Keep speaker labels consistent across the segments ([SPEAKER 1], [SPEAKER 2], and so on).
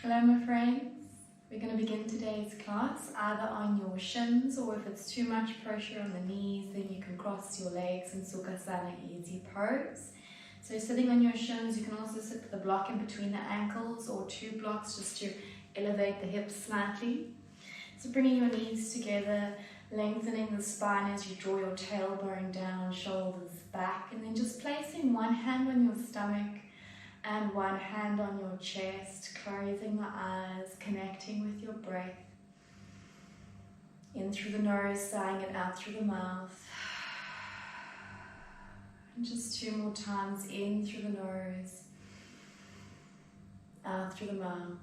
[SPEAKER 1] Hello my friends, we're going to begin today's class either on your shins, or if it's too much pressure on the knees, then you can cross your legs in Sukhasana easy pose. So sitting on your shins, you can also sit with a block in between the ankles or two blocks just to elevate the hips slightly. So bringing your knees together, lengthening the spine as you draw your tailbone down, shoulders back, and then just placing one hand on your stomach and one hand on your chest, closing the eyes, connecting with your breath. In through the nose, sighing it out through the mouth. And just two more times, in through the nose, out through the mouth.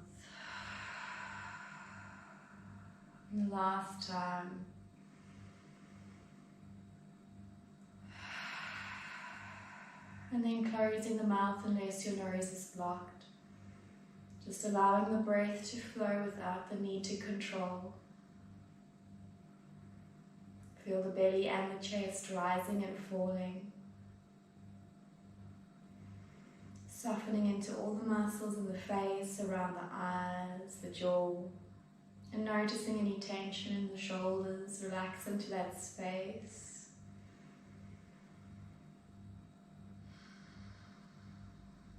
[SPEAKER 1] And the last time. And then closing the mouth unless your nose is blocked. Just allowing the breath to flow without the need to control. Feel the belly and the chest rising and falling. Softening into all the muscles in the face, around the eyes, the jaw. And noticing any tension in the shoulders, relax into that space.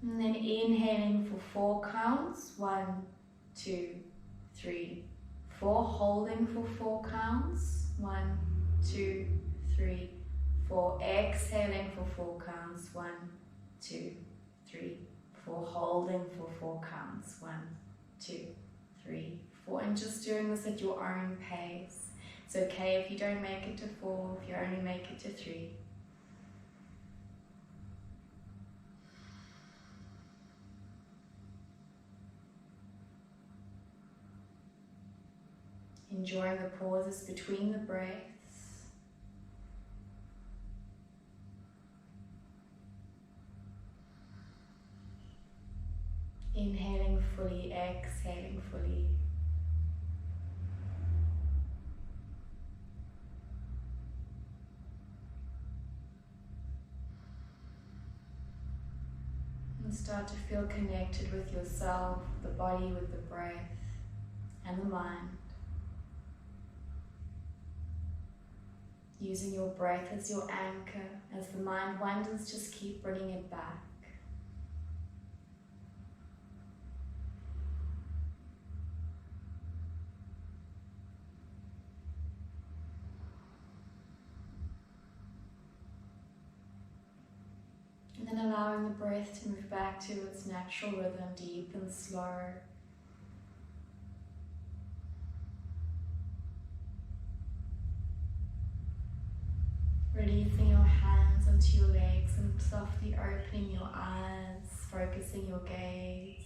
[SPEAKER 1] And then inhaling for 4 counts. 1, 2, 3, 4. Holding for 4 counts. 1, 2, 3, 4. Exhaling for 4 counts. 1, 2, 3, 4. Holding for 4 counts. 1, 2, 3, 4. And just doing this at your own pace. It's okay if you don't make it to 4, if you only make it to 3. Enjoying the pauses between the breaths. Inhaling fully, exhaling fully. And start to feel connected with yourself, the body with the breath, and the mind. Using your breath as your anchor. As the mind wanders, just keep bringing it back. And then allowing the breath to move back to its natural rhythm, deep and slow. Releasing your hands onto your legs and softly opening your eyes, focusing your gaze.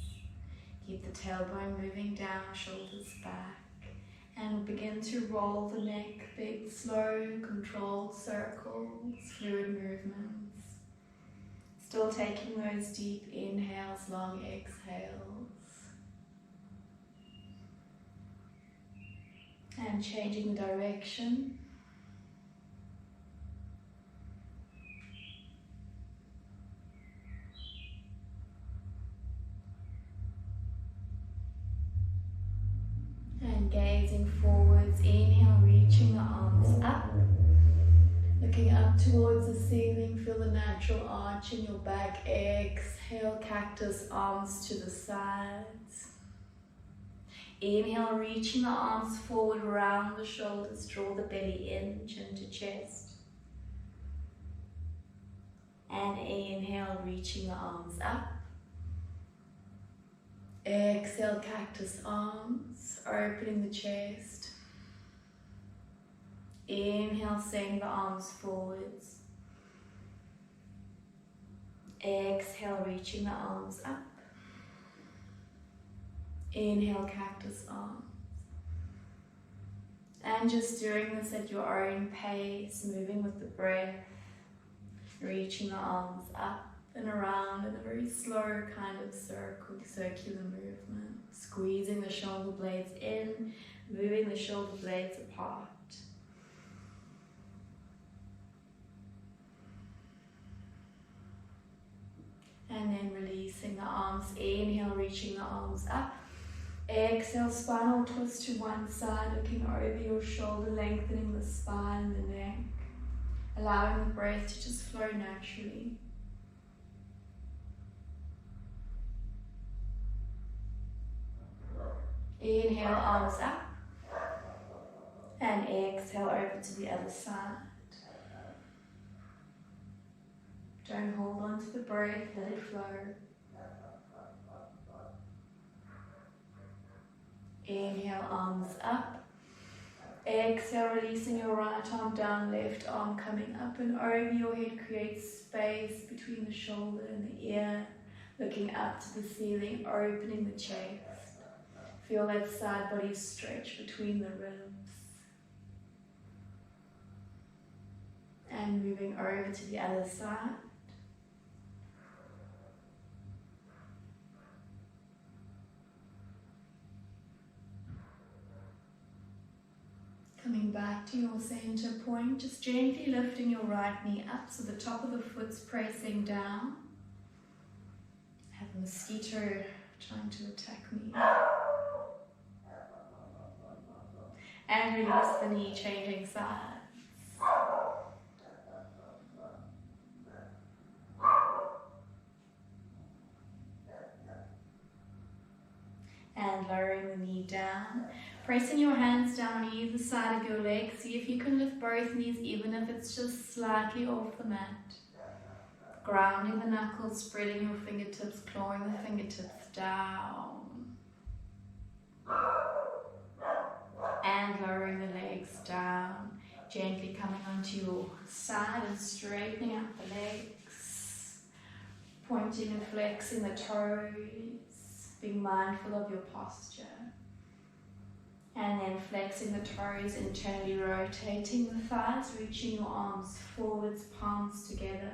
[SPEAKER 1] Keep the tailbone moving down, shoulders back, and begin to roll the neck, big, slow, controlled circles, fluid movements. Still taking those deep inhales, long exhales. And changing the direction. And gazing forwards, inhale, reaching the arms up. Looking up towards the ceiling, feel the natural arch in your back. Exhale, cactus, arms to the sides. Inhale, reaching the arms forward, round the shoulders, draw the belly in, chin to chest. And inhale, reaching the arms up. Exhale, cactus arms, opening the chest. Inhale, send the arms forwards. Exhale, reaching the arms up. Inhale, cactus arms. And just doing this at your own pace, moving with the breath, reaching the arms up and around in a very slow kind of circular movement. Squeezing the shoulder blades in, moving the shoulder blades apart. And then releasing the arms, inhale, reaching the arms up. Exhale, spinal twist to one side, looking over your shoulder, lengthening the spine and the neck, allowing the breath to just flow naturally. Inhale, arms up, and exhale over to the other side. Don't hold on to the breath, let it flow. Inhale, arms up. Exhale, releasing your right arm down, left arm coming up and over your head. Create space between the shoulder and the ear. Looking up to the ceiling, opening the chest. Feel that side body stretch between the ribs. And moving over to the other side. Coming back to your center point, just gently lifting your right knee up so the top of the foot's pressing down. I have a mosquito trying to attack me. And release the knee, changing sides. And lowering the knee down. Pressing your hands down on either side of your leg. See if you can lift both knees, even if it's just slightly off the mat. Grounding the knuckles, spreading your fingertips, clawing the fingertips down. And lowering the legs down. Gently coming onto your side and straightening out the legs. Pointing and flexing the toes. Being mindful of your posture. And then flexing the toes, internally rotating the thighs, reaching your arms forwards, palms together.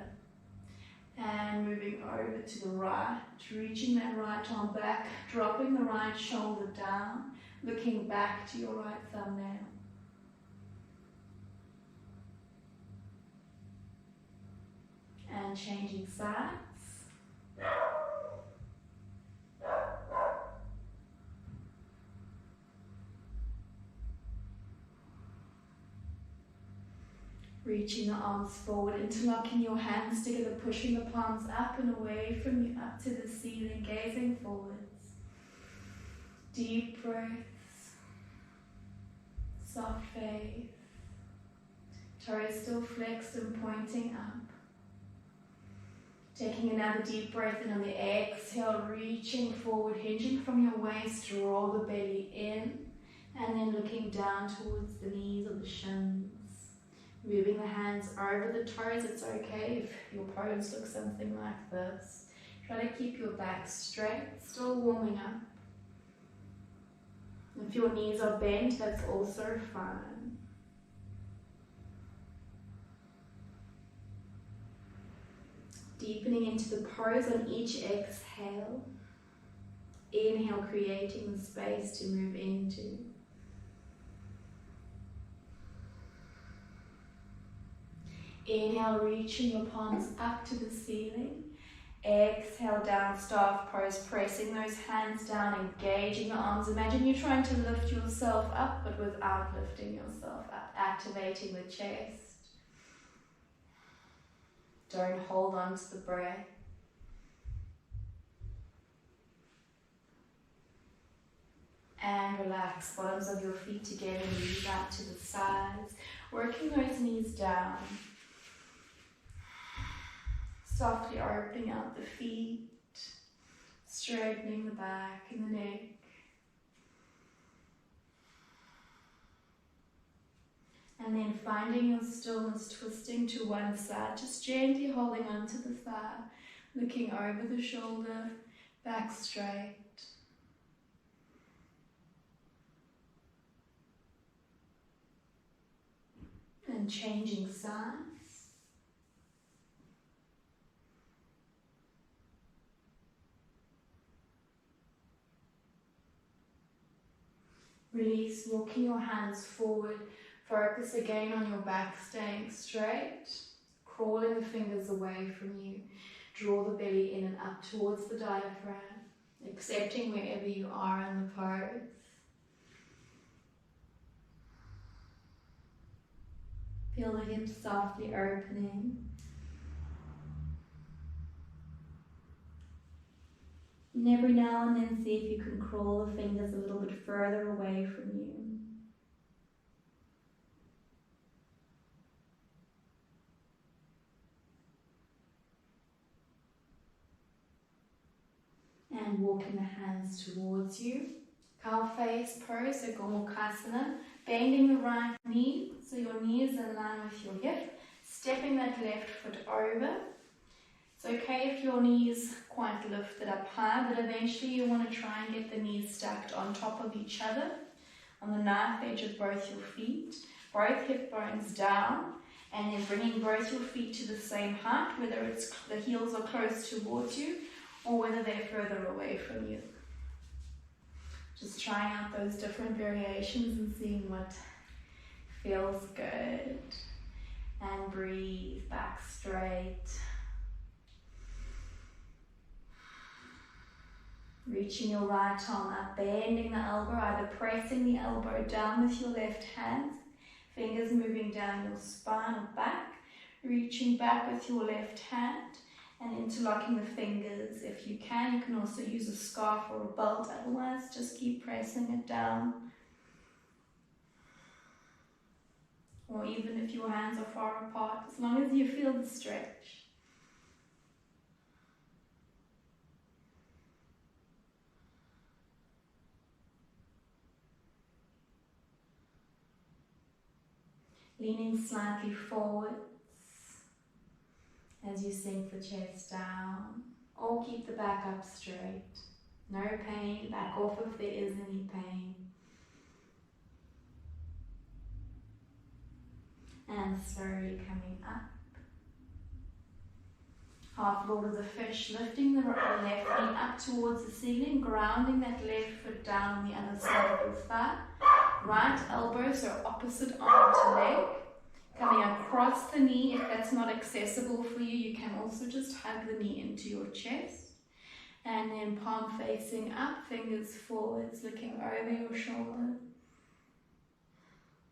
[SPEAKER 1] And moving over to the right, reaching that right arm back, dropping the right shoulder down, looking back to your right thumbnail. And changing sides. Reaching the arms forward, interlocking your hands together, pushing the palms up and away from you, up to the ceiling, gazing forwards. Deep breaths, soft face, toes still flexed and pointing up. Taking another deep breath in on the exhale, reaching forward, hinging from your waist, draw the belly in, and then looking down towards the knees or the shins. Moving the hands over the toes, it's okay if your pose looks something like this. Try to keep your back straight, still warming up. If your knees are bent, that's also fine. Deepening into the pose on each exhale. Inhale, creating the space to move into. Inhale, reaching your palms up to the ceiling. Exhale, down staff pose, pressing those hands down, engaging the arms. Imagine you're trying to lift yourself up, but without lifting yourself up, activating the chest. Don't hold on to the breath. And relax, bottoms of your feet together, knees out to the sides, working those knees down. Softly opening out the feet, straightening the back and the neck. And then finding your stillness, twisting to one side, just gently holding onto the thigh, looking over the shoulder, back straight. And changing sides. Release, walking your hands forward. Focus again on your back, staying straight. Crawling the fingers away from you. Draw the belly in and up towards the diaphragm. accepting wherever you are in the pose. Feel the hips softly opening. And every now and then see if you can crawl the fingers a little bit further away from you. And walking the hands towards you. Cow face pose, so Gomukhasana. Bending the right knee, so your knee is in line with your hip. Stepping that left foot over. It's okay if your knee is quite lifted up high, but eventually you want to try and get the knees stacked on top of each other, on the knife edge of both your feet. Both hip bones down, and then bringing both your feet to the same height, whether it's the heels are close towards you or whether they're further away from you. Just trying out those different variations and seeing what feels good. And breathe back straight. Reaching your right arm up, bending the elbow, either pressing the elbow down with your left hand, fingers moving down your spine or back, reaching back with your left hand and interlocking the fingers. If you can also use a scarf or a belt, otherwise just keep pressing it down. Or even if your hands are far apart, as long as you feel the stretch. Leaning slightly forwards as you sink the chest down, or keep the back up straight. No pain, back off if there is any pain. And slowly coming up. Half Lord of the Fish, lifting the left knee up towards the ceiling, grounding that left foot down on the other side of your thigh. Right elbow, so opposite arm to leg. Coming across the knee. If that's not accessible for you, you can also just hug the knee into your chest. And then palm facing up, fingers forwards, looking over your shoulder.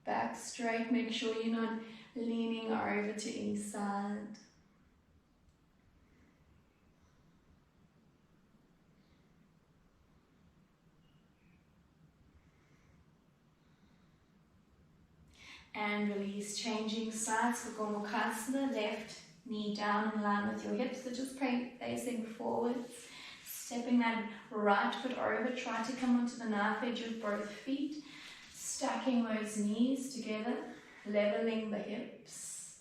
[SPEAKER 1] Back straight, make sure you're not leaning over to any side. And release, changing sides for Gomukhasana, left knee down in line with your hips, so just facing forwards, stepping that right foot over, try to come onto the knife edge of both feet, stacking those knees together, leveling the hips,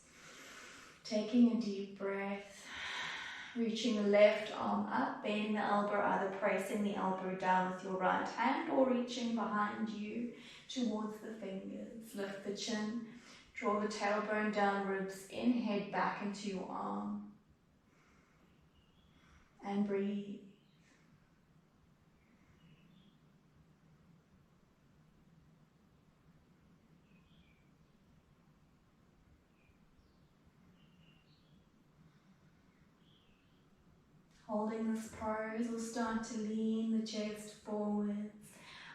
[SPEAKER 1] taking a deep breath, reaching the left arm up, bending the elbow, either pressing the elbow down with your right hand or reaching behind you towards the fingers. Lift the chin, draw the tailbone down, ribs in, head back into your arm. And breathe. Holding this pose, we'll start to lean the chest forwards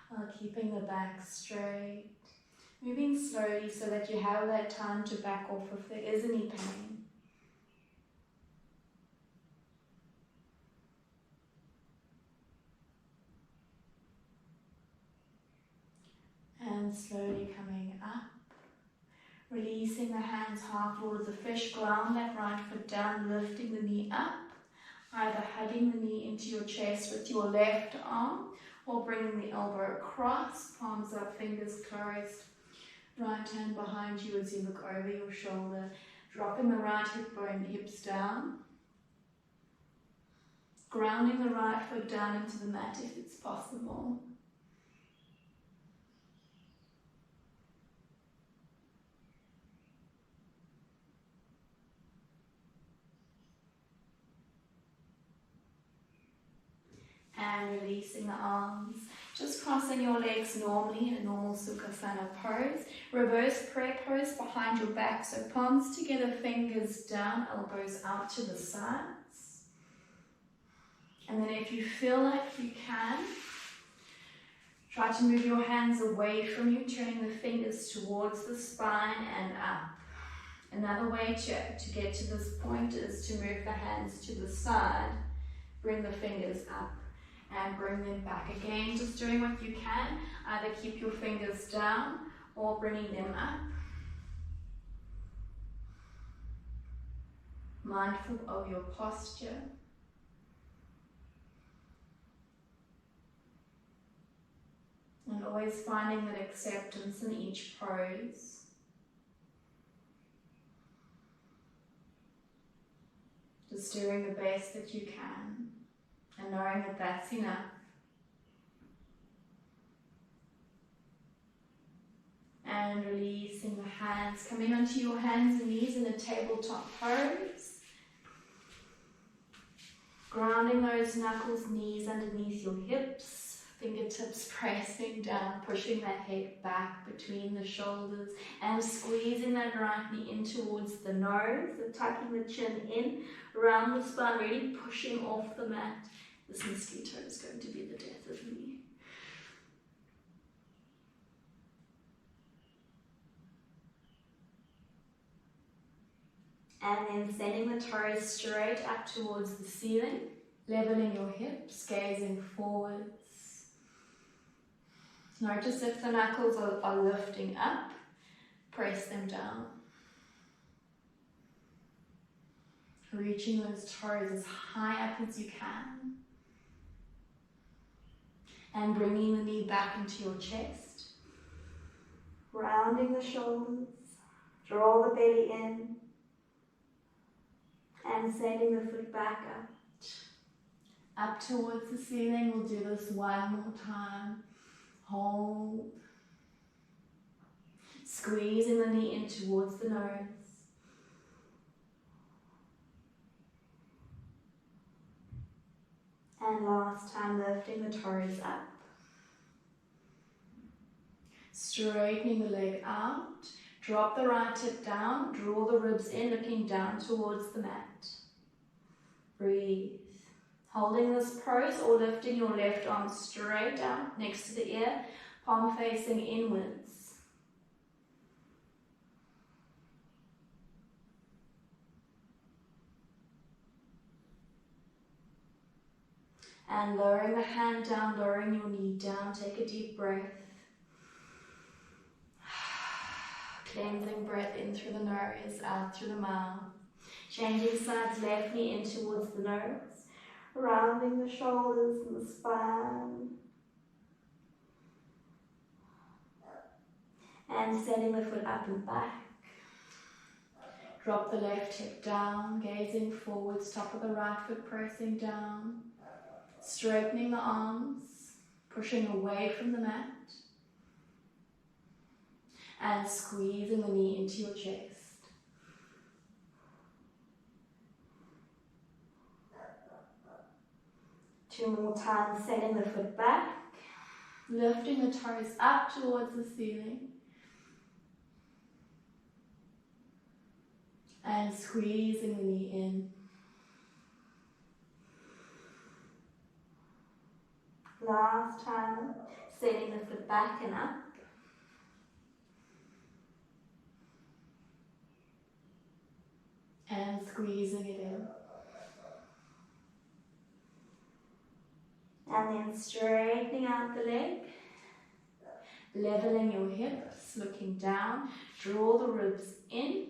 [SPEAKER 1] while keeping the back straight. Moving slowly so that you have that time to back off if there is any pain. And slowly coming up. Releasing the hands half towards the fish, ground that right foot down, lifting the knee up. Either hugging the knee into your chest with your left arm or bringing the elbow across, palms up, fingers closed. Right hand behind you as you look over your shoulder, dropping the right hip bone, hips down. Grounding the right foot down into the mat if it's possible. And releasing the arms. Just crossing your legs normally in a normal Sukhasana pose. Reverse prayer pose behind your back. So palms together, fingers down, elbows out to the sides. And then if you feel like you can, try to move your hands away from you, turning the fingers towards the spine and up. Another way to get to this point is to move the hands to the side, bring the fingers up and bring them back. Again, just doing what you can, either keep your fingers down or bringing them up. Mindful of your posture. And always finding that acceptance in each pose. Just doing the best that you can and knowing that that's enough. And releasing the hands, coming onto your hands and knees in a tabletop pose. Grounding those knuckles, knees underneath your hips, fingertips pressing down, pushing that head back between the shoulders and squeezing that right knee in towards the nose, so tucking the chin in, around the spine, really pushing off the mat. This mosquito is going to be the death of me. And then sending the toes straight up towards the ceiling, leveling your hips, gazing forwards. Notice if the knuckles are lifting up, press them down. Reaching those toes as high up as you can. And bringing the knee back into your chest. Rounding the shoulders, draw the belly in. And sending the foot back up towards the ceiling. We'll do this one more time. Hold. Squeezing the knee in towards the nose. And last time, lifting the toes up. Straightening the leg out. Drop the right hip down, draw the ribs in, looking down towards the mat. Breathe. Holding this pose or lifting your left arm straight out next to the ear, palm facing inwards. And lowering the hand down, lowering your knee down, take a deep breath. Cleansing breath in through the nose, out through the mouth. Changing sides, left knee in towards the nose. Rounding the shoulders and the spine. And sending the foot up and back. Drop the left hip down, gazing forwards, top of the right foot pressing down. Straightening the arms, pushing away from the mat. And squeezing the knee into your chest. Two more times, setting the foot back. Lifting the toes up towards the ceiling. And squeezing the knee in. Last time, setting the foot back and up. And squeezing it in. And then straightening out the leg. Leveling your hips, looking down. Draw the ribs in.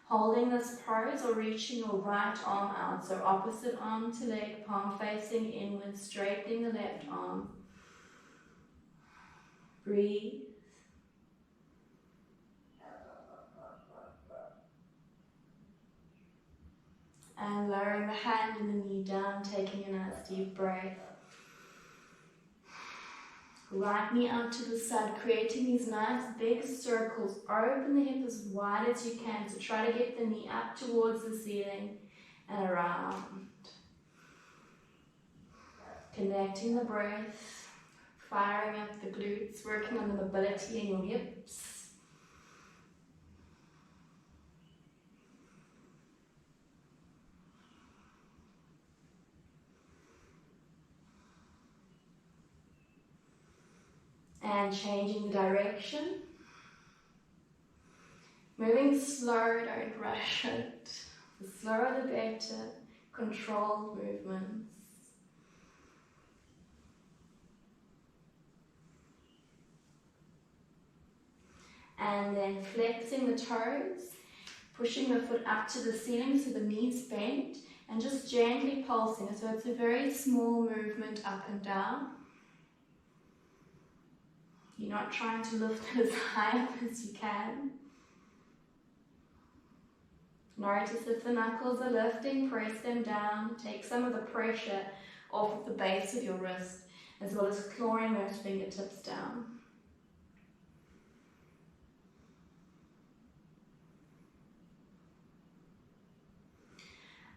[SPEAKER 1] Holding this pose or reaching your right arm out. So opposite arm to leg, palm facing inwards, straightening the left arm. Breathe. And lowering the hand and the knee down, taking a nice deep breath. Right knee out to the side, creating these nice big circles. Open the hip as wide as you can. So try to get the knee up towards the ceiling and around. Connecting the breath, firing up the glutes, working on the mobility in your hips. And changing the direction. Moving slow, don't rush it. The slower the better. Controlled movements. And then flexing the toes, pushing the foot up to the ceiling so the knees bent, and just gently pulsing. So it's a very small movement up and down. You're not trying to lift it as high up as you can. Notice if the knuckles are lifting, press them down. Take some of the pressure off of the base of your wrist, as well as clawing those fingertips down.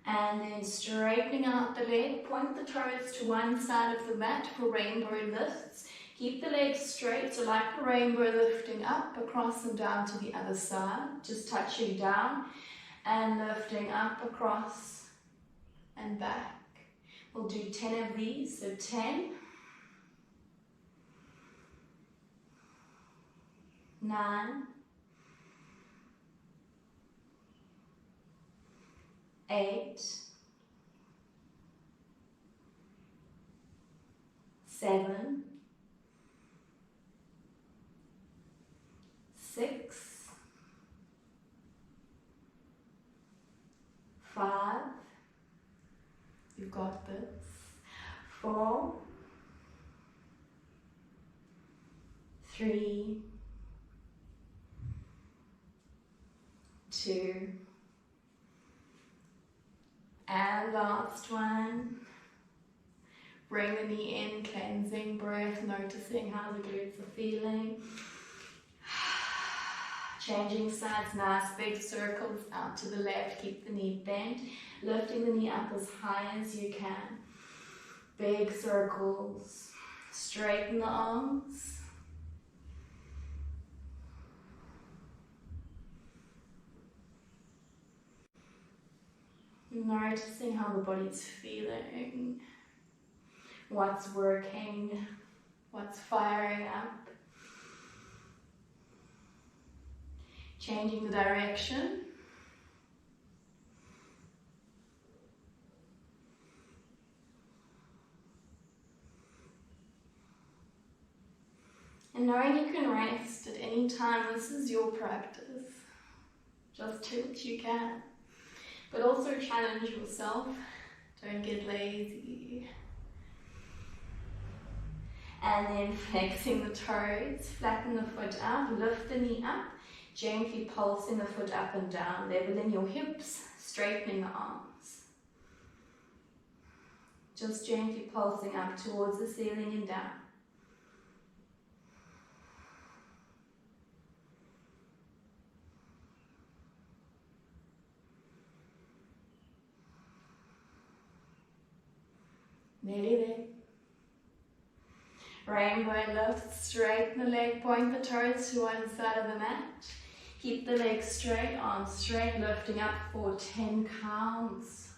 [SPEAKER 1] And then straightening out the leg, point the toes to one side of the mat for rainbow lifts. Keep the legs straight, so like a rainbow, lifting up, across and down to the other side. Just touching down and lifting up, across and back. We'll do 10 of these, so 10, 9, 8, 7, 6, 5, you've got this, 4, 3, 2, and last one. Bring the knee in, cleansing breath, noticing how the glutes are feeling. Changing sides, nice big circles out to the left, keep the knee bent, lifting the knee up as high as you can. Big circles, straighten the arms. Noticing how the body's feeling, what's working, what's firing up. Changing the direction. And knowing you can rest at any time, this is your practice. Just do what you can. But also challenge yourself. Don't get lazy. And then flexing the toes, flatten the foot out, lift the knee up, gently pulsing the foot up and down, leveling your hips, straightening the arms. Just gently pulsing up towards the ceiling and down. Nearly there. Rainbow lift, straighten the leg, point the toes to one side of the mat. Keep the legs straight, arms straight, lifting up for 10 counts.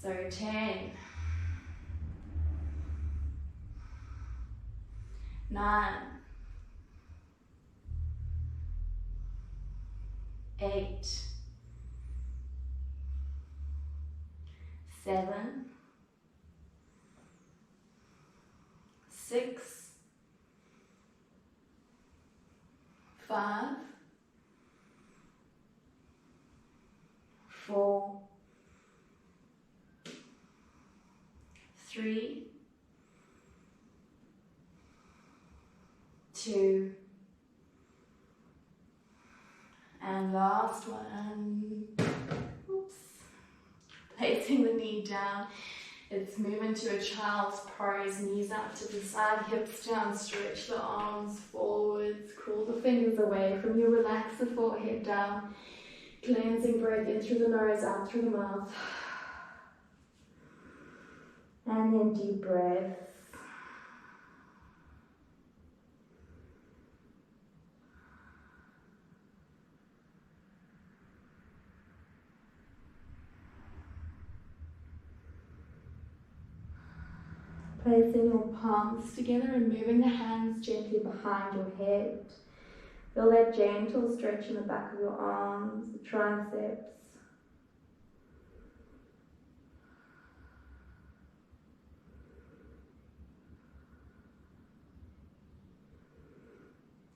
[SPEAKER 1] So 10, 9, 8, 7, 6, 5, 4, 3, 2, and last one. Oops. Placing the knee down. It's moving to a child's pose, knees up to the side, hips down, stretch the arms forwards, curl the fingers away from you, relax the forehead down, cleansing breath in through the nose, out through the mouth. And then deep breath. Placing your palms together and moving the hands gently behind your head. Feel that gentle stretch in the back of your arms, the triceps.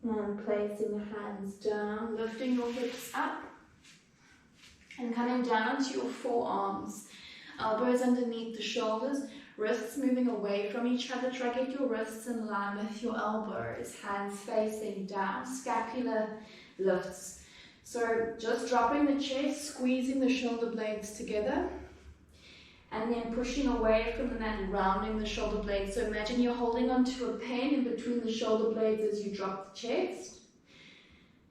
[SPEAKER 1] And placing the hands down, lifting your hips up and coming down to your forearms. Elbows underneath the shoulders, wrists moving away from each other. Try to get your wrists in line with your elbows, hands facing down, scapula lifts. So just dropping the chest, squeezing the shoulder blades together, and then pushing away from the mat, rounding the shoulder blades. So imagine you're holding onto a pen in between the shoulder blades as you drop the chest,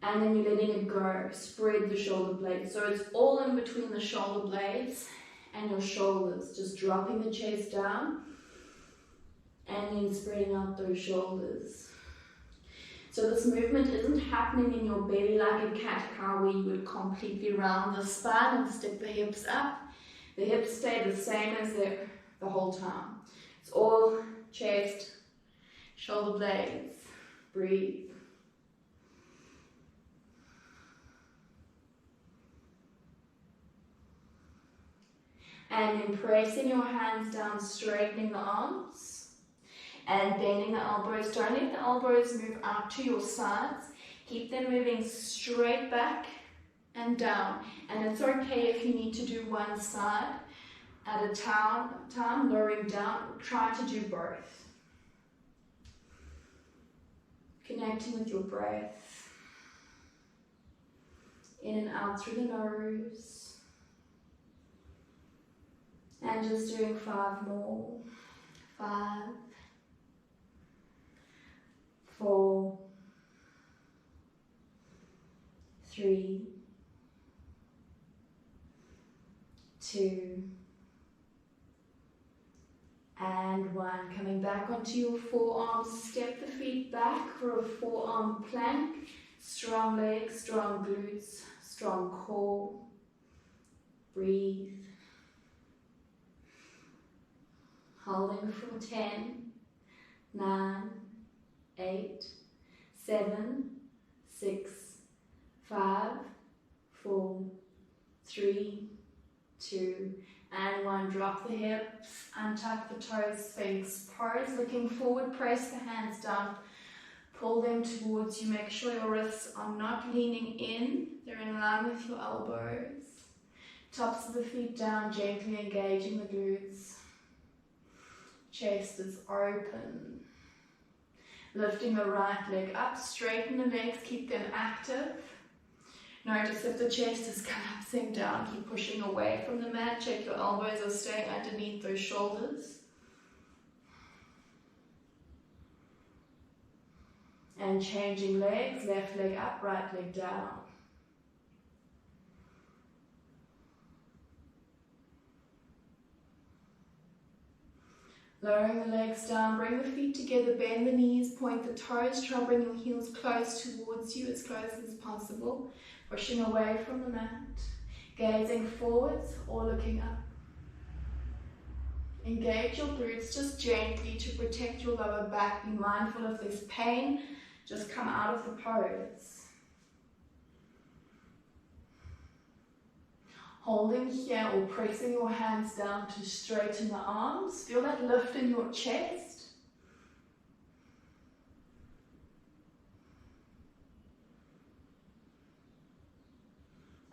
[SPEAKER 1] and then you're letting it go. Spread the shoulder blades. So it's all in between the shoulder blades and your shoulders, just dropping the chest down and then spreading out those shoulders. So this movement isn't happening in your belly like a cat-cow where you would completely round the spine and stick the hips up. The hips stay the same as they're the whole time. It's all chest, shoulder blades. Breathe. And then pressing your hands down, straightening the arms and bending the elbows. Don't let the elbows move out to your sides. Keep them moving straight back and down. And it's okay if you need to do one side at a time, lowering down. Try to do both. Connecting with your breath. In and out through the nose. And just doing 5 more. 5, 4, 3, 2, and 1. Coming back onto your forearms, step the feet back for a forearm plank. Strong legs, strong glutes, strong core. Breathe. Holding for 10, 9, 8, 7, 6, 5, 4, 3, 2, and 1. Drop the hips, untuck the toes, sphinx pose. Looking forward, press the hands down, pull them towards you. Make sure your wrists are not leaning in, they're in line with your elbows. Tops of the feet down, gently engaging the glutes. Chest is open. Lifting the right leg up, straighten the legs, keep them active. Notice if the chest is collapsing down, keep pushing away from the mat. Check your elbows are staying underneath those shoulders. And changing legs, left leg up, right leg down. Lowering the legs down, bring the feet together, bend the knees, point the toes, try to bring your heels close towards you, as close as possible. Pushing away from the mat, gazing forwards or looking up. Engage your glutes just gently to protect your lower back. Be mindful if there's pain, just come out of the pose. Holding here or pressing your hands down to straighten the arms. Feel that lift in your chest.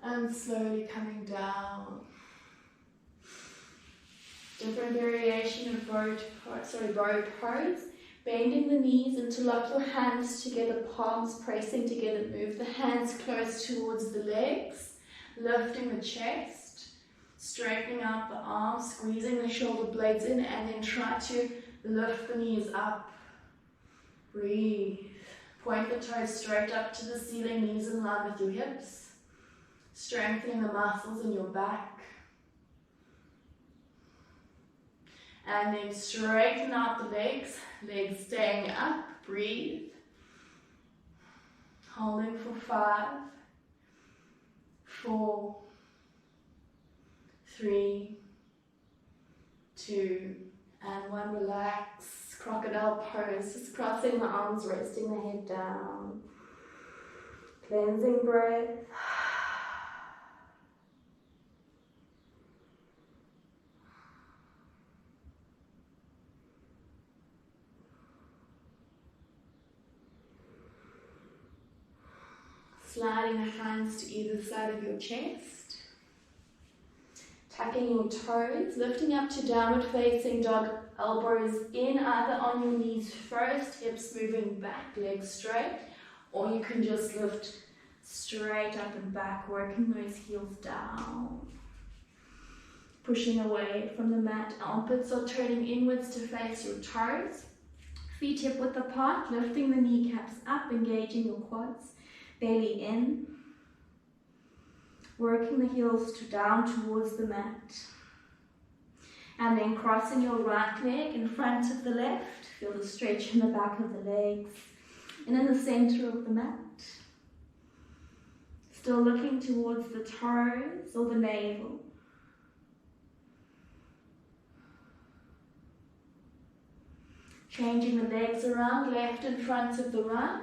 [SPEAKER 1] And slowly coming down. Different variation of bow pose. Bending the knees, interlock your hands together, palms pressing together. Move the hands close towards the legs. Lifting the chest, straightening out the arms, squeezing the shoulder blades in, and then try to lift the knees up. Breathe. Point the toes straight up to the ceiling, knees in line with your hips. Strengthening the muscles in your back. And then straighten out the legs, legs staying up. Breathe. Holding for 5, 4, 3, 2, And one, relax, crocodile pose, just crossing the arms, resting the head down. Cleansing breath. Sliding the hands to either side of your chest. Tucking your toes, lifting up to downward facing dog, elbows in either on your knees first, hips moving back, legs straight, or you can just lift straight up and back, working those heels down. Pushing away from the mat, armpits are turning inwards to face your toes. Feet hip width apart, lifting the kneecaps up, engaging your quads, belly in. Working the heels down towards the mat. And then crossing your right leg in front of the left. Feel the stretch in the back of the legs. And in the center of the mat. Still looking towards the toes or the navel. Changing the legs around, left in front of the right.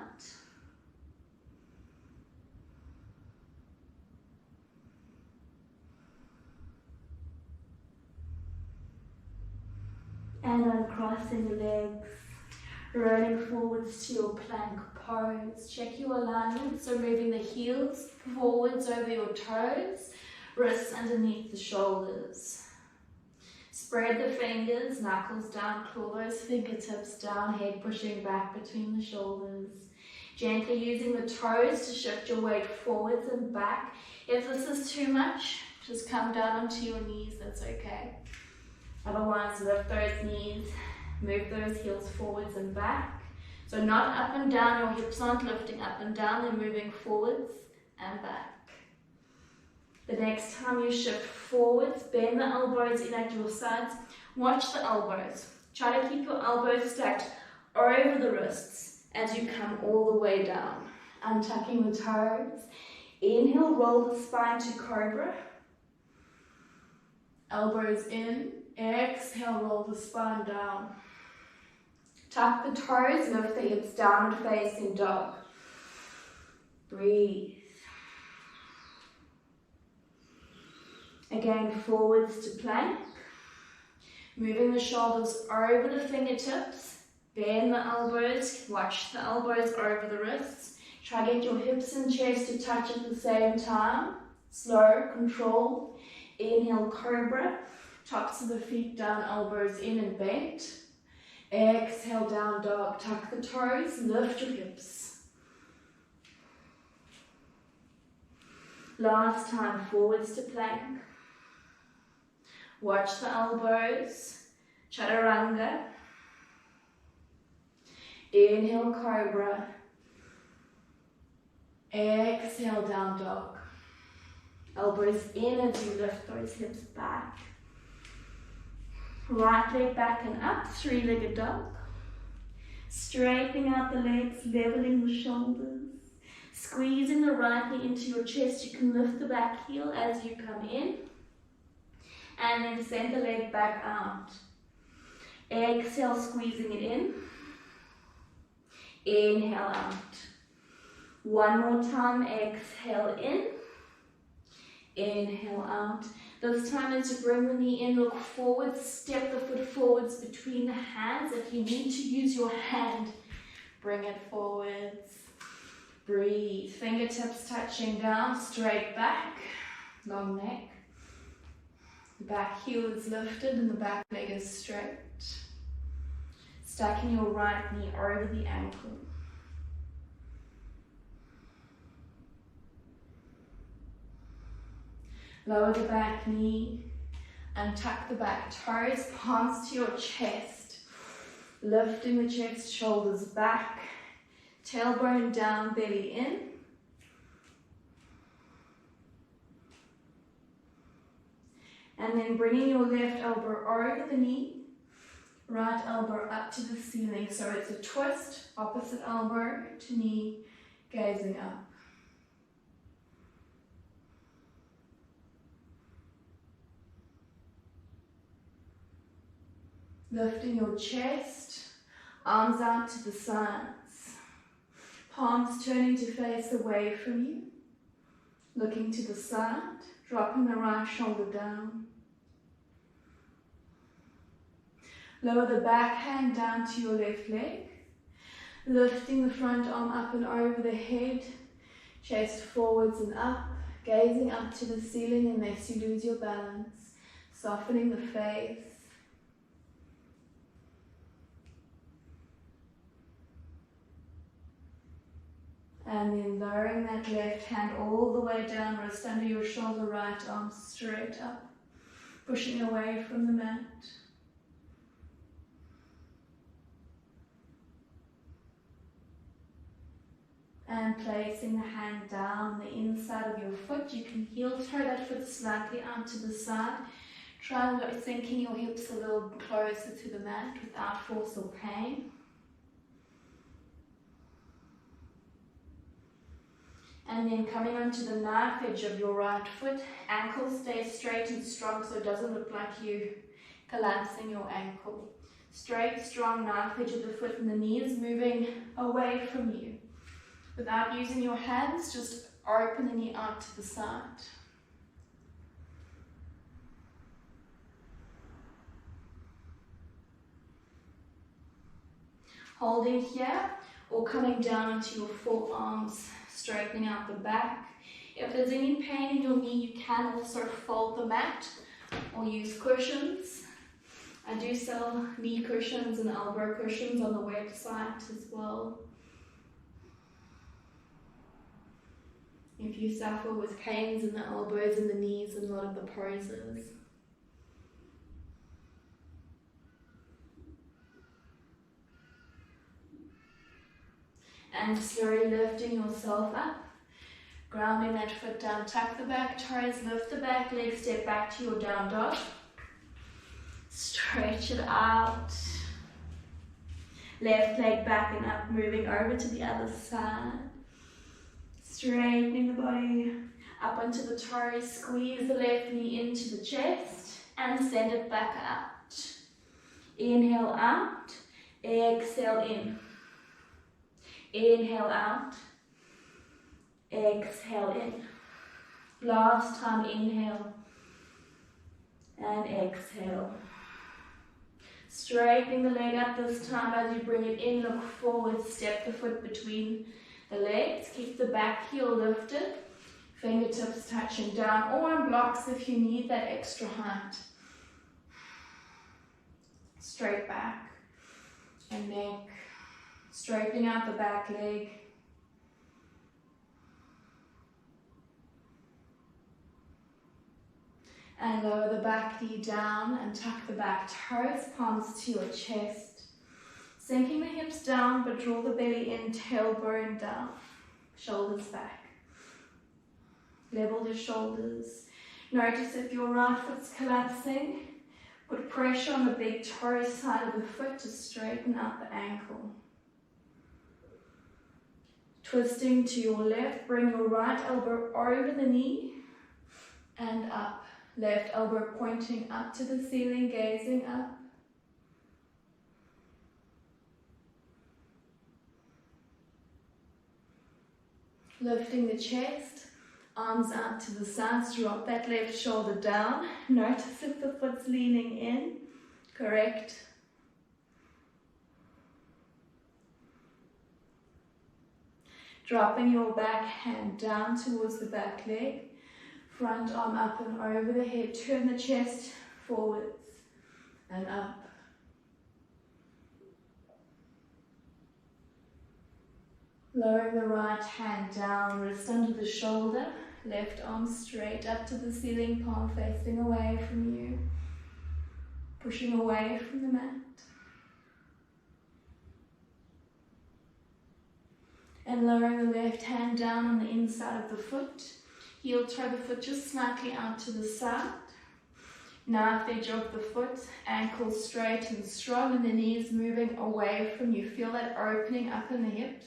[SPEAKER 1] And uncrossing the legs, rolling forwards to your plank pose. Check your alignment, so moving the heels forwards over your toes, wrists underneath the shoulders. Spread the fingers, knuckles down, claw those fingertips down, head pushing back between the shoulders. Gently using the toes to shift your weight forwards and back. If this is too much, just come down onto your knees, that's okay. Otherwise, lift those knees, move those heels forwards and back. So not up and down, your hips aren't lifting up and down, they're moving forwards and back. The next time you shift forwards, bend the elbows in at your sides. Watch the elbows. Try to keep your elbows stacked over the wrists as you come all the way down. Untucking the toes. Inhale, roll the spine to cobra. Elbows in. Exhale, roll the spine down. Tuck the toes, lift the hips downward facing dog. Breathe. Again, forwards to plank. Moving the shoulders over the fingertips. Bend the elbows, watch the elbows over the wrists. Try to get your hips and chest to touch at the same time. Slow, control. Inhale, cobra. Tops of the feet down, elbows in and bent. Exhale, down dog. Tuck the toes, lift your hips. Last time, forwards to plank. Watch the elbows. Chaturanga. Inhale, cobra. Exhale, down dog. Elbows in as you lift those hips back. Right leg back and up, three-legged dog. Straightening out the legs, leveling the shoulders. Squeezing the right knee into your chest. You can lift the back heel as you come in. And then send the leg back out. Exhale, squeezing it in. Inhale out. One more time, exhale in. Inhale out. This time as you bring the knee in, look forward, step the foot forwards between the hands. If you need to use your hand, bring it forwards. Breathe. Fingertips touching down, straight back, long neck. The back heel is lifted and the back leg is straight. Stacking your right knee over the ankle. Lower the back knee and tuck the back toes, palms to your chest. Lifting the chest, shoulders back, tailbone down, belly in. And then bringing your left elbow over the knee, right elbow up to the ceiling. So it's a twist, opposite elbow to knee, gazing up. Lifting your chest, arms out to the sides, palms turning to face away from you, looking to the side, dropping the right shoulder down. Lower the back hand down to your left leg, lifting the front arm up and over the head, chest forwards and up, gazing up to the ceiling unless you lose your balance, softening the face. And then lowering that left hand all the way down, wrist under your shoulder, right arm straight up, pushing away from the mat. And placing the hand down the inside of your foot. You can heel toe that foot slightly out to the side. Try sinking your hips a little closer to the mat without force or pain. And then coming onto the knife edge of your right foot, ankle stays straight and strong so it doesn't look like you collapsing your ankle. Straight, strong knife edge of the foot and the knees moving away from you. Without using your hands, just open the knee out to the side. Holding here or coming down onto your forearms, straightening out the back. If there's any pain in your knee, you can also fold the mat or use cushions. I do sell knee cushions and elbow cushions on the website as well. If you suffer with pains in the elbows and the knees in a lot of the poses. And slowly lifting yourself up, grounding that foot down, tuck the back toes, lift the back leg, step back to your down dog. Stretch it out. Left leg back and up, moving over to the other side. Straightening the body up onto the toes, squeeze the left knee into the chest and send it back out. Inhale out, exhale in. Inhale out, exhale in. Last time, inhale and exhale. Straightening the leg up this time. As you bring it in, look forward, step the foot between the legs, keep the back heel lifted, fingertips touching down or on blocks if you need that extra height. Straight back and neck, straightening out the back leg. And lower the back knee down and tuck the back toes, palms to your chest. Sinking the hips down, but draw the belly in, tailbone down, shoulders back. Level the shoulders. Notice if your right foot's collapsing, put pressure on the big toe side of the foot to straighten out the ankle. Twisting to your left, bring your right elbow over the knee and up. Left elbow pointing up to the ceiling, gazing up. Lifting the chest, arms out to the sides, drop that left shoulder down. Notice if the foot's leaning in, correct. Dropping your back hand down towards the back leg, front arm up and over the head, turn the chest forwards and up. Lowering the right hand down, wrist under the shoulder, left arm straight up to the ceiling, palm facing away from you, pushing away from the mat. And lowering the left hand down on the inside of the foot, heel toe the foot just slightly out to the side. Knife edge of the foot, ankles straight and strong, and the knees moving away from you. Feel that opening up in the hips.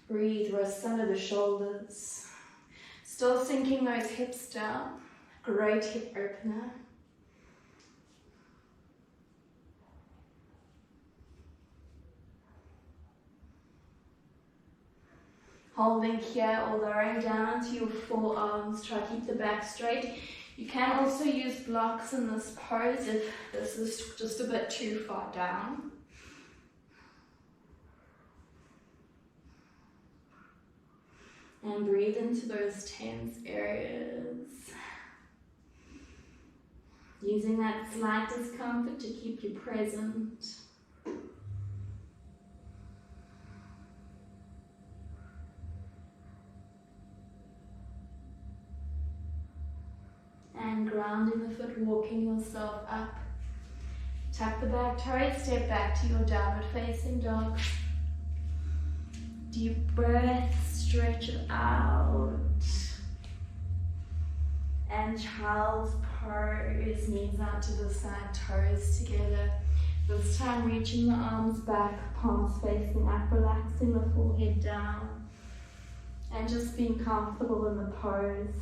[SPEAKER 1] Breathe, wrists under the shoulders. Still sinking those hips down. Great hip opener.
[SPEAKER 2] Holding here or lowering down to your forearms. Try to keep the back straight. You can also use blocks in this pose if this is just a bit too far down. And breathe into those tense areas. Using that slight discomfort to keep you present. And grounding the foot, walking yourself up. Tuck the back toes, step back to your downward facing dog. Deep breath, stretch it out. And child's pose, knees out to the side, toes together. This time reaching the arms back, palms facing up, relaxing the forehead down. And just being comfortable in the pose.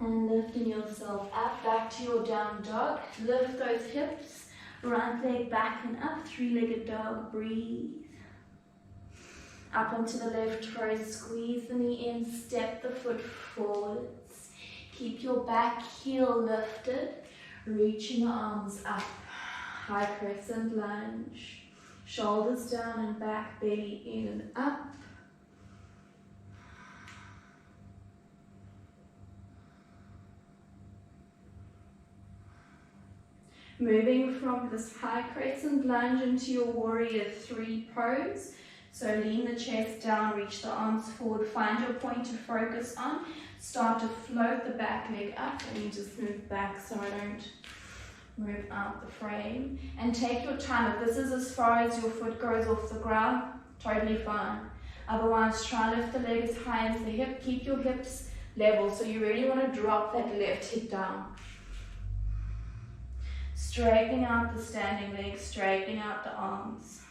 [SPEAKER 2] And lifting yourself up, back to your down dog. Lift those hips, right leg back and up, three-legged dog, breathe. Up onto the left toes, squeeze the knee in, step the foot forwards. Keep your back heel lifted, reaching the arms up. High crescent lunge. Shoulders down and back, belly in and up. Moving from this high crescent lunge into your warrior three pose. So lean the chest down, reach the arms forward, find your point to focus on. Start to float the back leg up, and you just move back so I don't move out the frame. And take your time. If this is as far as your foot goes off the ground, totally fine. Otherwise, try and lift the leg as high as the hip. Keep your hips level, so you really want to drop that left hip down. Straightening out the standing leg, straightening out the arms.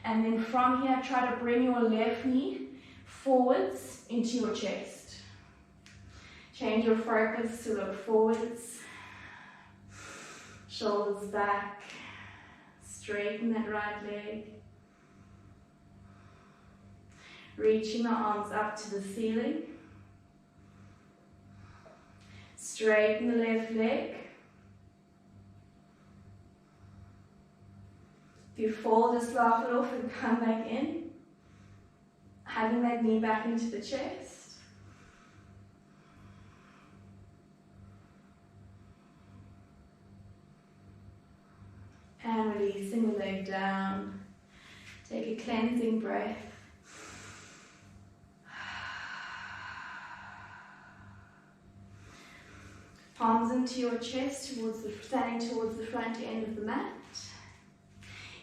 [SPEAKER 2] And then from here, try to bring your left knee forwards into your chest. Change your focus to look forwards. Shoulders back. Straighten that right leg. Reaching the arms up to the ceiling. Straighten the left leg. If you fall, just laugh it off and come back in. Hugging that knee back into the chest. And releasing the leg down. Take a cleansing breath. Palms into your chest, standing towards the front end of the mat.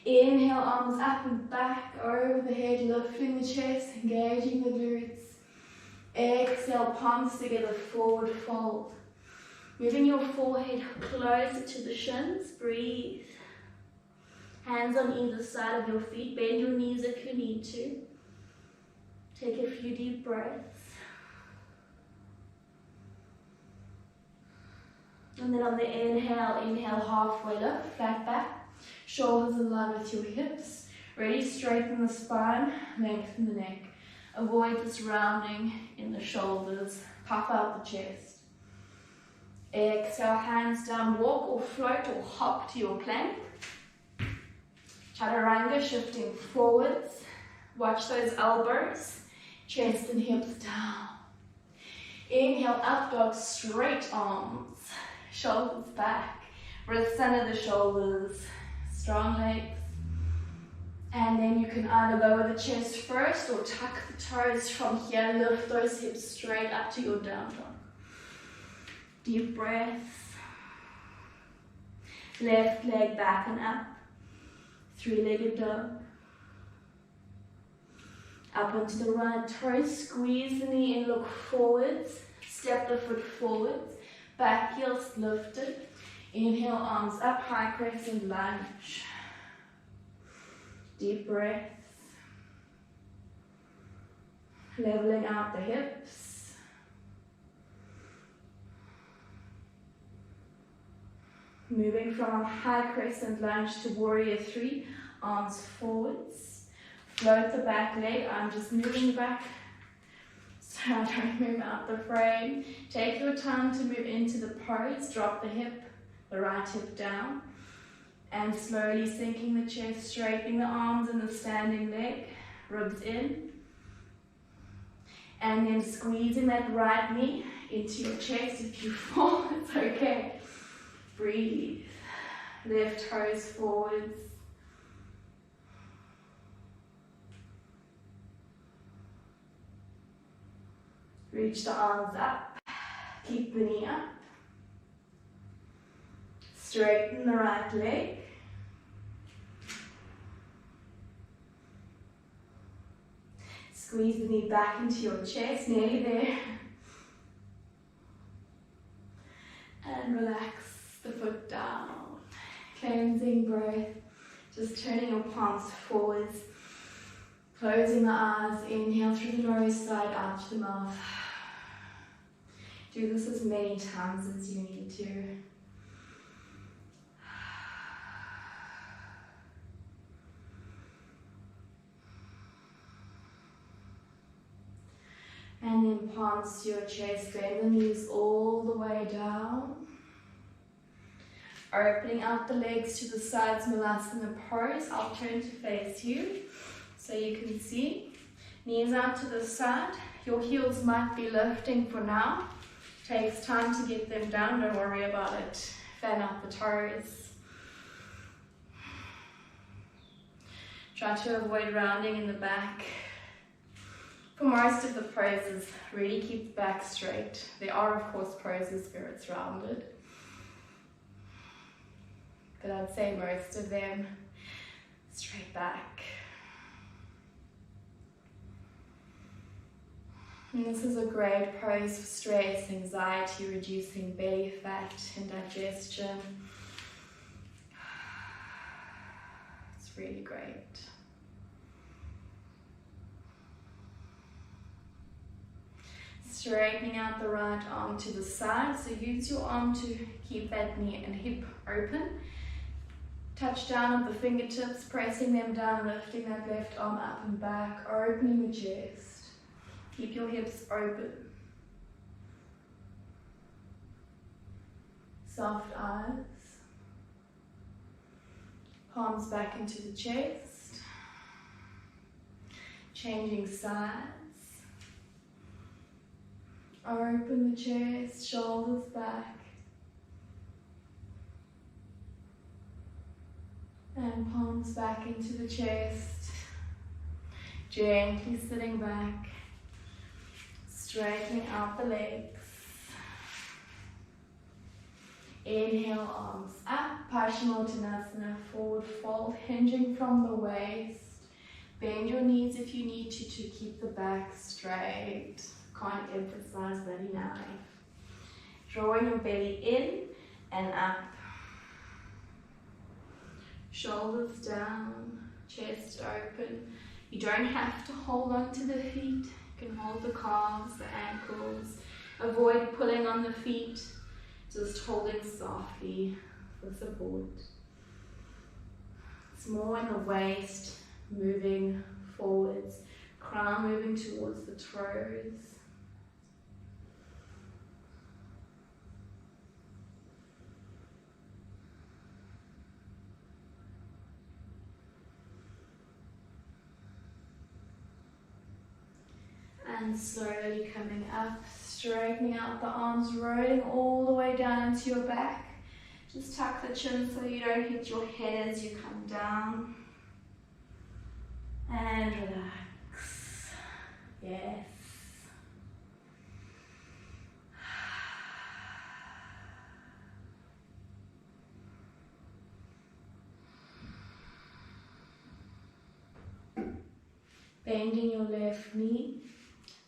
[SPEAKER 2] Inhale, arms up and back, over the head, lifting the chest, engaging the glutes. Exhale, palms together, forward fold. Moving your forehead closer to the shins, breathe. Hands on either side of your feet, bend your knees if you need to. Take a few deep breaths. And then on the inhale, halfway lift, flat back. Shoulders in line with your hips. Ready, straighten the spine, lengthen the neck. Avoid this rounding in the shoulders. Puff out the chest. Exhale, hands down, walk or float or hop to your plank. Chaturanga, shifting forwards. Watch those elbows, chest and hips down. Inhale, up dog, straight arms. Shoulders back, wrists under the shoulders, strong legs. And then you can either lower the chest first or tuck the toes from here, lift those hips straight up to your down dog. Deep breaths. Left leg back and up, three-legged dog. Up onto the right toes, squeeze the knee and look forwards, step the foot forwards. Back heels lifted. Inhale, arms up, high crescent lunge. Deep breaths. Leveling out the hips. Moving from high crescent lunge to warrior three, arms forwards. Float the back leg. I'm just moving back so I don't move out the frame. Take your time to move into the pose. Drop the right hip down. And slowly sinking the chest, straightening the arms and the standing leg. Ribs in. And then squeezing that right knee into your chest. If you fall, it's okay. Breathe. Left toes forwards. Reach the arms up. Keep the knee up. Straighten the right leg. Squeeze the knee back into your chest, nearly there. And relax the foot down. Cleansing breath. Just turning your palms forwards. Closing the eyes. Inhale through the nose, side out to the mouth. Do this as many times as you need to. And then palms to your chest, bend the knees all the way down. Opening out the legs to the sides, Malasana pose. I'll turn to face you so you can see. Knees out to the side. Your heels might be lifting for now. Takes time to get them down, don't worry about it. Fan out the toes. Try to avoid rounding in the back. For most of the poses, really keep the back straight. There are, of course, poses where it's rounded. But I'd say most of them, straight back. And this is a great pose for stress, anxiety, reducing belly fat and digestion. It's really great. Straightening out the right arm to the side. So use your arm to keep that knee and hip open. Touch down of the fingertips, pressing them down, lifting that left arm up and back, opening the chest. Keep your hips open. Soft eyes. Palms back into the chest. Changing sides. Open the chest, shoulders back. And palms back into the chest. Gently sitting back. Straightening out the legs. Inhale, arms up. Paschimottanasana, forward fold, hinging from the waist. Bend your knees if you need to keep the back straight. Can't emphasize that enough. Drawing your belly in and up. Shoulders down, chest open. You don't have to hold on to the feet. You can hold the calves, the ankles. Avoid pulling on the feet. Just holding softly for support. It's more in the waist, moving forwards. Crown moving towards the toes. And slowly coming up, straightening out the arms, rolling all the way down into your back. Just tuck the chin so you don't hit your head as you come down. And relax. Yes. Bending your left knee.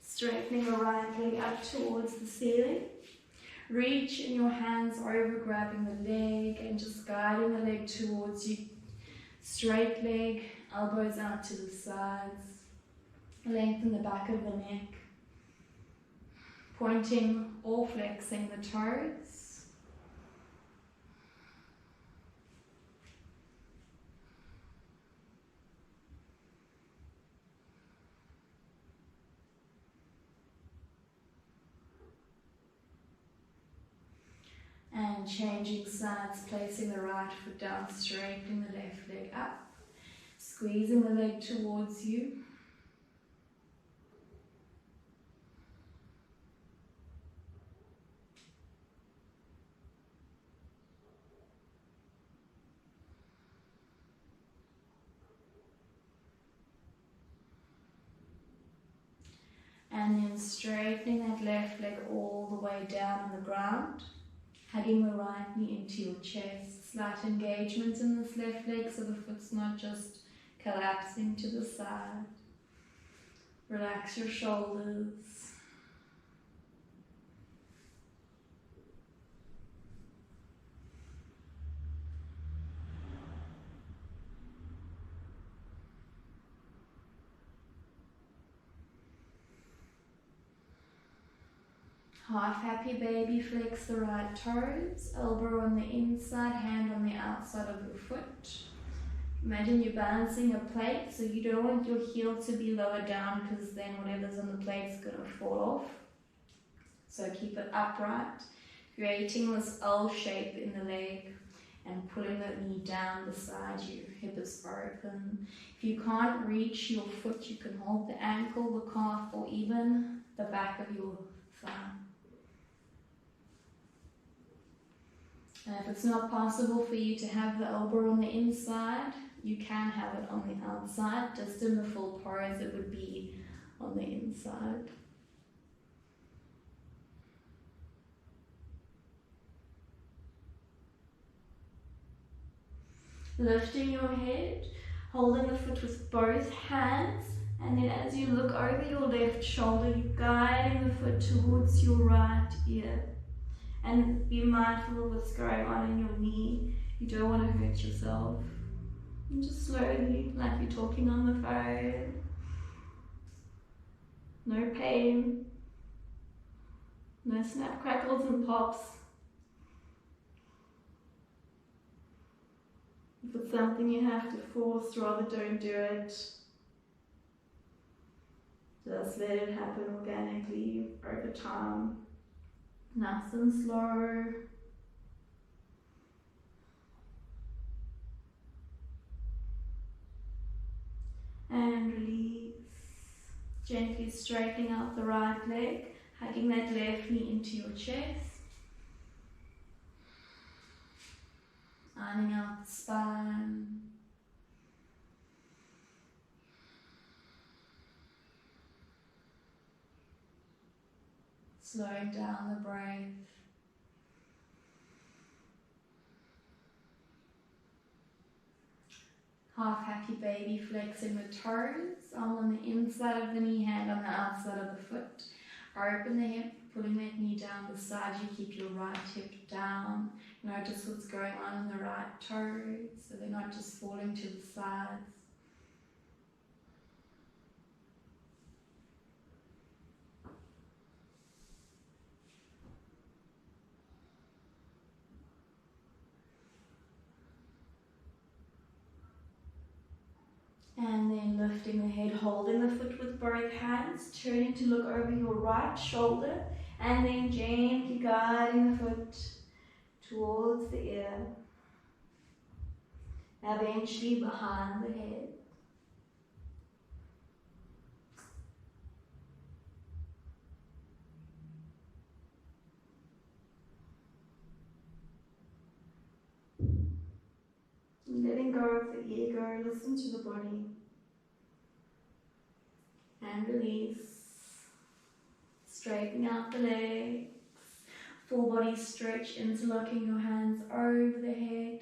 [SPEAKER 2] Straightening the right leg up towards the ceiling. Reaching your hands over, grabbing the leg and just guiding the leg towards you. Straight leg, elbows out to the sides. Lengthen the back of the neck. Pointing or flexing the toes. And changing sides, placing the right foot down, straightening the left leg up. Squeezing the leg towards you. And then straightening that left leg all the way down on the ground. Hugging the right knee into your chest. Slight engagement in this left leg so the foot's not just collapsing to the side. Relax your shoulders. Half happy baby, flex the right toes, elbow on the inside, hand on the outside of your foot. Imagine you're balancing a plate, so you don't want your heel to be lower down because then whatever's on the plate is going to fall off. So keep it upright, creating this L shape in the leg and pulling the knee down beside you. Hip is open. If you can't reach your foot, you can hold the ankle, the calf, or even the back of your thigh. And if it's not possible for you to have the elbow on the inside, you can have it on the outside. Just in the full pose, it would be on the inside. Lifting your head, holding the foot with both hands, and then as you look over your left shoulder, you're guiding the foot towards your right ear. And be mindful of what's going on in your knee. You don't want to hurt yourself. And just slowly, like you're talking on the phone. No pain. No snap, crackles and pops. If it's something you have to force, rather don't do it. Just let it happen organically over time. Nice and slow. And release. Gently straightening out the right leg, hugging that left knee into your chest. Ironing out the spine. Slowing down the breath. Half happy baby, flexing the toes, arm on the inside of the knee, hand on the outside of the foot. Open the hip, pulling that knee down beside you, keep your right hip down. Notice what's going on in the right toes, so they're not just falling to the sides. And then lifting the head, holding the foot with both hands, turning to look over your right shoulder, and then gently guiding the foot towards the ear, eventually behind the head. Letting go of the ego, listen to the body. And release. Straightening out the legs. Full body stretch, interlocking your hands over the head.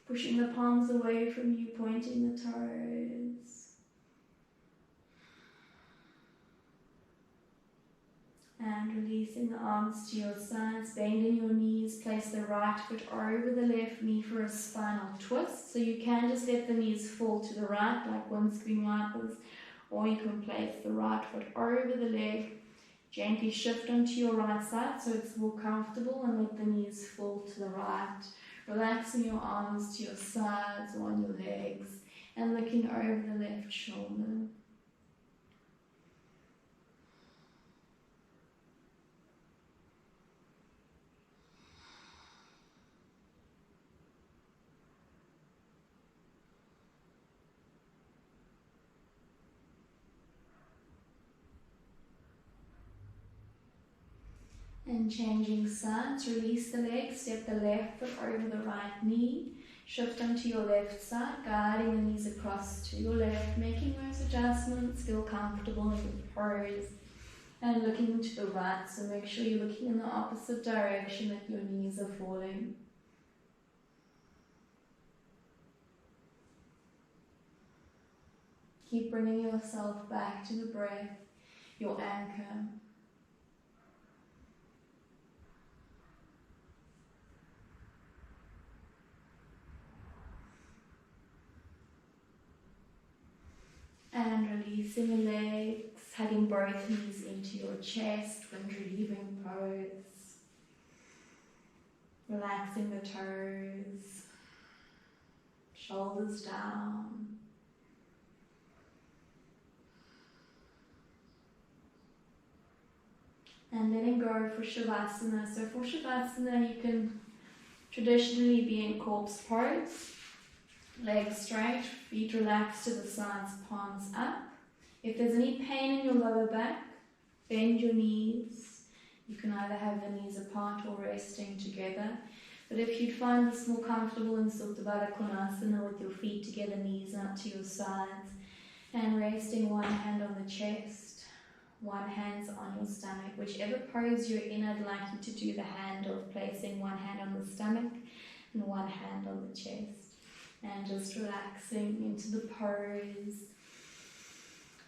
[SPEAKER 2] Pushing the palms away from you, pointing the toes. And releasing the arms to your sides, bending your knees, place the right foot over the left knee for a spinal twist. So you can just let the knees fall to the right like windscreen wipers, or you can place the right foot over the leg, gently shift onto your right side so it's more comfortable, and let the knees fall to the right. Relaxing your arms to your sides or on your legs, and looking over the left shoulder. And changing sides, release the legs, step the left foot over the right knee, shift onto your left side, guiding the knees across to your left, making those adjustments, feel comfortable in your pose, and looking to the right, so make sure you're looking in the opposite direction that your knees are falling. Keep bringing yourself back to the breath, your anchor. And releasing the legs, hugging both knees into your chest when relieving pose. Relaxing the toes, shoulders down. And letting go for Shavasana. So for Shavasana, you can traditionally be in corpse pose. Legs straight, feet relaxed to the sides, palms up. If there's any pain in your lower back, bend your knees. You can either have the knees apart or resting together. But if you'd find this more comfortable in Supta Baddha Konasana with your feet together, knees out to your sides, and resting one hand on the chest, one hand on your stomach. Whichever pose you're in, I'd like you to do the hand of placing one hand on the stomach and one hand on the chest. And just relaxing into the pose.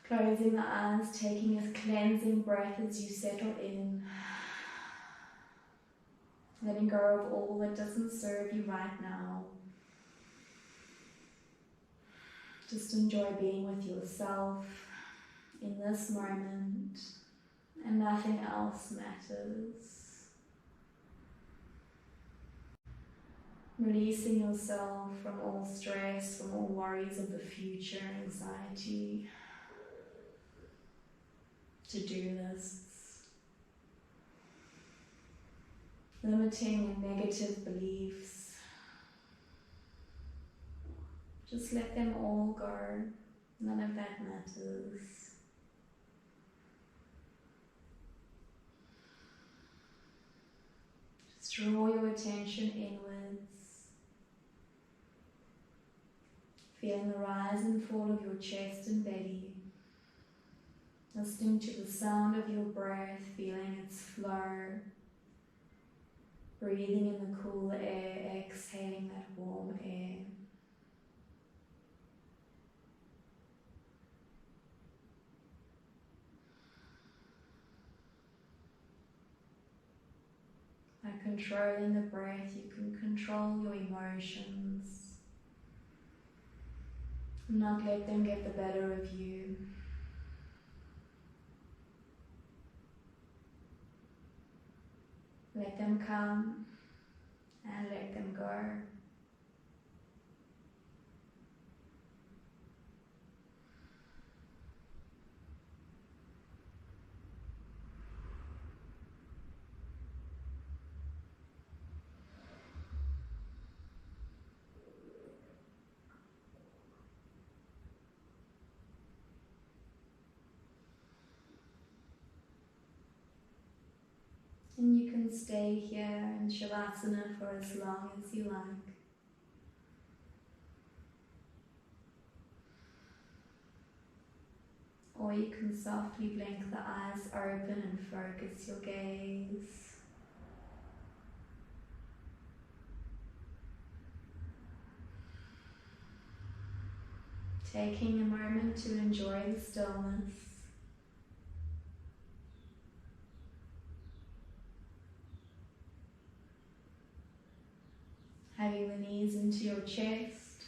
[SPEAKER 2] Closing the eyes, taking a cleansing breath as you settle in. Letting go of all that doesn't serve you right now. Just enjoy being with yourself in this moment, and nothing else matters. Releasing yourself from all stress, from all worries of the future, anxiety, to-do lists, limiting negative beliefs. Just let them all go. None of that matters. Just draw your attention inwards. Feeling the rise and fall of your chest and belly. Listening to the sound of your breath, feeling its flow. Breathing in the cool air, exhaling that warm air. By controlling the breath, you can control your emotions. Not let them get the better of you. Let them come and let them go. And you can stay here in Shavasana for as long as you like. Or you can softly blink the eyes open and focus your gaze. Taking a moment to enjoy the stillness.
[SPEAKER 1] Hugging the knees into your chest.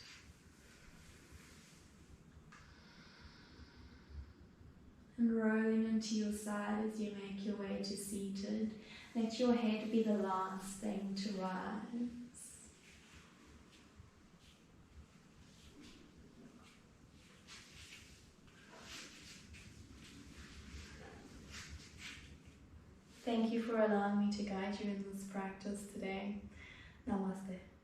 [SPEAKER 1] And rolling into your side as you make your way to seated. Let your head be the last thing to rise. Thank you for allowing me to guide you in this practice today. Namaste.